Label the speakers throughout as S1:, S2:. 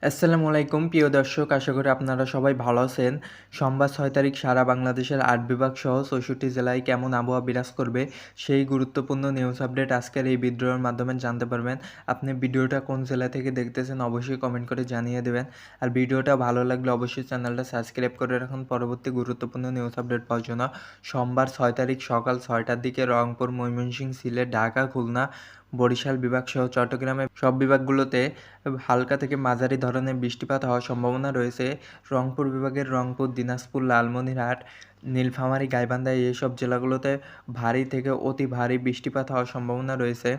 S1: আসসালামু আলাইকুম প্রিয় দর্শক, আশা করি আপনারা সবাই ভালো আছেন। সোমবার ৬ তারিখ সারা বাংলাদেশের ৮ বিভাগ সহ ৬৪ জেলায় কেমন আবহাওয়া বিরাজ করবে সেই গুরুত্বপূর্ণ নিউজ আপডেট আজকের এই ভিডিওর মাধ্যমে জানতে পারবেন। আপনি ভিডিওটা কোন জেলা থেকে দেখতেছেন অবশ্যই কমেন্ট করে জানিয়ে দেবেন। আর ভিডিওটা ভালো লাগলে অবশ্যই চ্যানেলটা সাবস্ক্রাইব করে রাখুন পরবর্তী গুরুত্বপূর্ণ নিউজ আপডেট পাওয়ার জন্য। সোমবার ৬ তারিখ সকাল ৬টার দিকে রংপুর, ময়মনসিংহ, সিলেট, ঢাকা, খুলনা, বরিশাল বিভাগ সহ চট্টগ্রামের সব বিভাগগুলোতে হালকা থেকে মাঝারি ধরনের বৃষ্টিপাত হওয়ার সম্ভাবনা রয়েছে। রংপুর বিভাগের রংপুর, দিনাজপুর, লালমনিরহাট, নীলফামারী, গাইবান্ধা এসব জেলাগুলোতে ভারী থেকে অতি ভারী বৃষ্টিপাত হওয়ার সম্ভাবনা রয়েছে।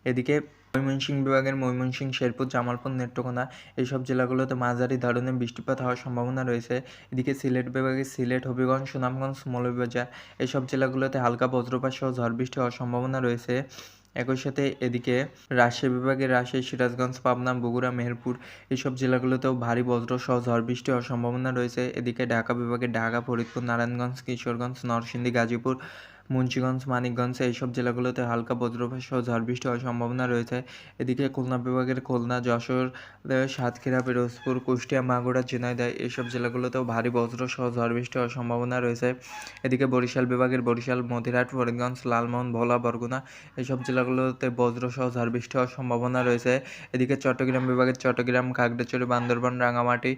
S1: এদিকে ময়মনসিংহ বিভাগের ময়মনসিংহ, শেরপুর, জামালপুর, নেত্রকোনা এইসব জেলাগুলোতে মাঝারি ধরনের বৃষ্টিপাত হওয়ার সম্ভাবনা রয়েছে। এদিকে সিলেট বিভাগের সিলেট, হবিগঞ্জ, সুনামগঞ্জ, মৌলভীবাজার এসব জেলাগুলোতে হালকা বজ্রপাত সহ ঝড় বৃষ্টি হওয়ার সম্ভাবনা রয়েছে। একই সাথে এদিকে রাজশাহী বিভাগের রাজশাহী, সিরাজগঞ্জ, পাবনা, বগুড়া, মেহেরপুর এইসব জেলাগুলোতেও ভারী বজ্রসহ ঝড় বৃষ্টি হওয়ার সম্ভাবনা রয়েছে। এদিকে ঢাকা বিভাগের ঢাকা, ফরিদপুর, নারায়ণগঞ্জ, কিশোরগঞ্জ, নরসিংদী, গাজীপুর, মুন্সিগঞ্জ, মানিকগঞ্জ এইসব জেলাগুলোতে হালকা বজ্রপাত সহ ঝড় বৃষ্টি হওয়ার সম্ভাবনা রয়েছে। এদিকে খুলনা বিভাগের খুলনা, যশোর, সাতক্ষীরা, পিরোজপুর, কুষ্টিয়া, মাগুরা, ঝিনাইদহ এইসব জেলাগুলোতেও ভারী বজ্রসহ ঝড় বৃষ্টি হওয়ার সম্ভাবনা রয়েছে। এদিকে বরিশাল বিভাগের বরিশাল, মতিরাট, ফরিদগঞ্জ, লালমোহন, ভোলা, বরগুনা এইসব জেলাগুলোতে বজ্রসহ ঝড় বৃষ্টি হওয়ার সম্ভাবনা রয়েছে। এদিকে চট্টগ্রাম বিভাগের চট্টগ্রাম, খাগড়াছড়ি, বান্দরবান, রাঙামাটি,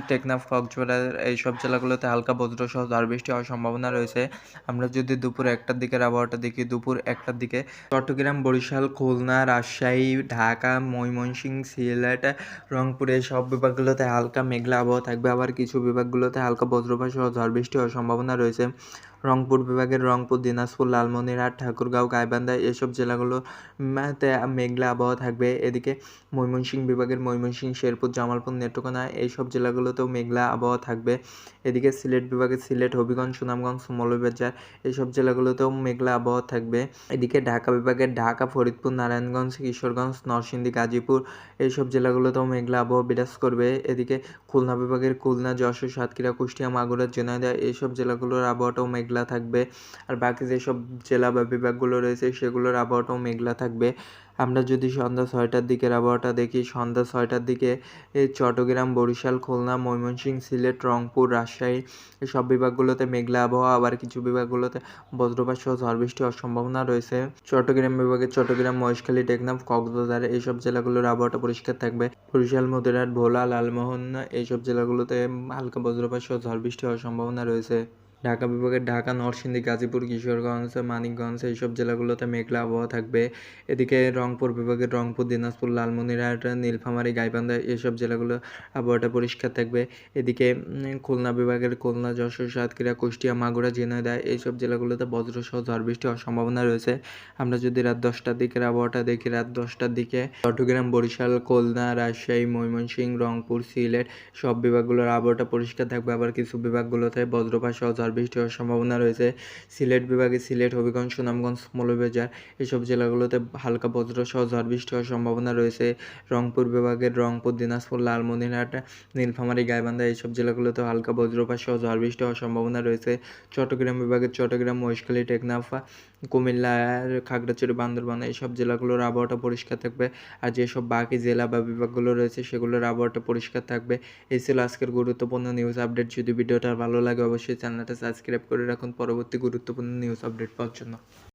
S1: টেকনাফ, কক্সবাজার এইসব জেলাগুলোতে হালকা বজ্রসহ ঝড় বৃষ্টি হওয়ার সম্ভাবনা রয়েছে। আমরা যদি দুপুর ১টার দিকের আবহাওয়াটা দেখি, দুপুর ১টার দিকে চট্টগ্রাম, বরিশাল, খুলনা, রাজশাহী, ঢাকা, ময়মনসিংহ, সিলেট, রংপুর এই সব বিভাগগুলোতে হালকা মেঘলা আবহাওয়া থাকবে। আবার কিছু বিভাগগুলোতে হালকা বজ্রপাত সহ ঝড় বৃষ্টি হওয়ার সম্ভাবনা রয়েছে। রংপুর বিভাগের রংপুর, দিনাজপুর, লালমনিরহাট, ঠাকুরগাঁও, গাইবান্ধা এসব জেলাগুলোতে মেঘলা আবহাওয়া থাকবে। এদিকে ময়মনসিংহ বিভাগের ময়মনসিংহ, শেরপুর, জামালপুর, নেত্রকোনা এইসব জেলাগুলোতেও মেঘলা আবহাওয়া থাকবে। এদিকে সিলেট বিভাগের সিলেট, হবিগঞ্জ, সুনামগঞ্জ, মৌলভীবাজার এইসব জেলাগুলোতেও মেঘলা আবহাওয়া থাকবে। এদিকে ঢাকা বিভাগের ঢাকা, ফরিদপুর, নারায়ণগঞ্জ, কিশোরগঞ্জ, নরসিংদী, গাজীপুর এইসব জেলাগুলোতেও মেঘলা আবহাওয়া বিরাজ করবে। এদিকে খুলনা বিভাগের খুলনা, যশোর, সাতক্ষীরা, কুষ্টিয়া, মাগুরা, ঝিনাইদহ এইসব জেলাগুলোর আবহাওয়াটাও মেঘলা থাকবে। আর বাকি যেসব জেলা বা বিভাগগুলো রয়েছে সেগুলোর আবহাওয়াটাও মেঘলা থাকবে। আমরা যদি সন্ধ্যা ৬টার দিকের আবহাওয়াটা দেখি, সন্ধ্যা ৬টার দিকে চট্টগ্রাম, বরিশাল, খুলনা, ময়মনসিংহ, সিলেট, রংপুর, রাজশাহী এসব বিভাগগুলোতে মেঘলা আবহাওয়া, আবার কিছু বিভাগগুলোতে বজ্রপাত সহ ঝড় বৃষ্টি হওয়ার সম্ভাবনা রয়েছে। চট্টগ্রাম বিভাগের চট্টগ্রাম, মহেশখালী, টেকনাফ, কক্সবাজার এইসব জেলাগুলোর আবহাওয়াটা পরিষ্কার থাকবে। বরিশাল, মতিরাট, ভোলা, লালমোহন এইসব জেলাগুলোতে হালকা বজ্রপাত সহ ঝড় বৃষ্টি হওয়ার সম্ভাবনা রয়েছে। ঢাকা বিভাগের ঢাকা, নরসিংদী, গাজীপুর, কিশোরগঞ্জ, মানিকগঞ্জ এইসব জেলাগুলোতে মেঘলা আবহাওয়া থাকবে। এদিকে রংপুর বিভাগের রংপুর, দিনাজপুর, লালমনিরহাট, নীলফামারী, গাইবান্ধা এসব জেলাগুলো আবহাওয়াটা পরিষ্কার থাকবে। এদিকে খুলনা বিভাগের খুলনা, যশোর, সাতক্ষীরা, কুষ্টিয়া, মাগুরা, ঝিনাইদহ এইসব জেলাগুলোতে বজ্রসহ ঝড় বৃষ্টি হওয়ার সম্ভাবনা রয়েছে। আমরা যদি রাত 10টার দিকের আবহাওয়াটা দেখি, রাত 10টার দিকে চট্টগ্রাম, বরিশাল, খুলনা, রাজশাহী, ময়মনসিংহ, রংপুর, সিলেট সব বিভাগগুলোর আবহাওয়াটা পরিষ্কার থাকবে। আবার কিছু বিভাগগুলোতে বজ্রপাত সহ ঝড় বৃষ্টি হওয়ার সম্ভাবনা রয়েছে। সিলেট বিভাগে সিলেট, হবিগঞ্জ, সুনামগঞ্জ, মৌলভীবাজার এসব জেলাগুলোতে হালকা বজ্রসহ ঝড় বৃষ্টি হওয়ার সম্ভাবনা রয়েছে। রংপুর বিভাগের রংপুর, দিনাজপুর, লালমনিরহাট, নীলফামারী, গাইবান্ধা এইসব জেলাগুলোতে হালকা বজ্রপাত সহ ঝড় বৃষ্টি হওয়ার সম্ভাবনা রয়েছে। চট্টগ্রাম বিভাগের চট্টগ্রাম, মহেশখালী, টেকনাফ, কুমিল্লা, খাগড়াছড়ি, বান্দরবান এইসব জেলাগুলোর আবহাওয়াটা পরিষ্কার থাকবে। আর যেসব বাকি জেলা বা বিভাগগুলো রয়েছে সেগুলোর আবহাওয়াটা পরিষ্কার থাকবে। এই ছিল আজকের গুরুত্বপূর্ণ নিউজ আপডেট। যদি ভিডিওটা ভালো লাগে অবশ্যই চ্যানেলটা সাবস্ক্রাইব করে রাখুন পরবর্তী গুরুত্বপূর্ণ নিউজ আপডেট পাওয়ার জন্য।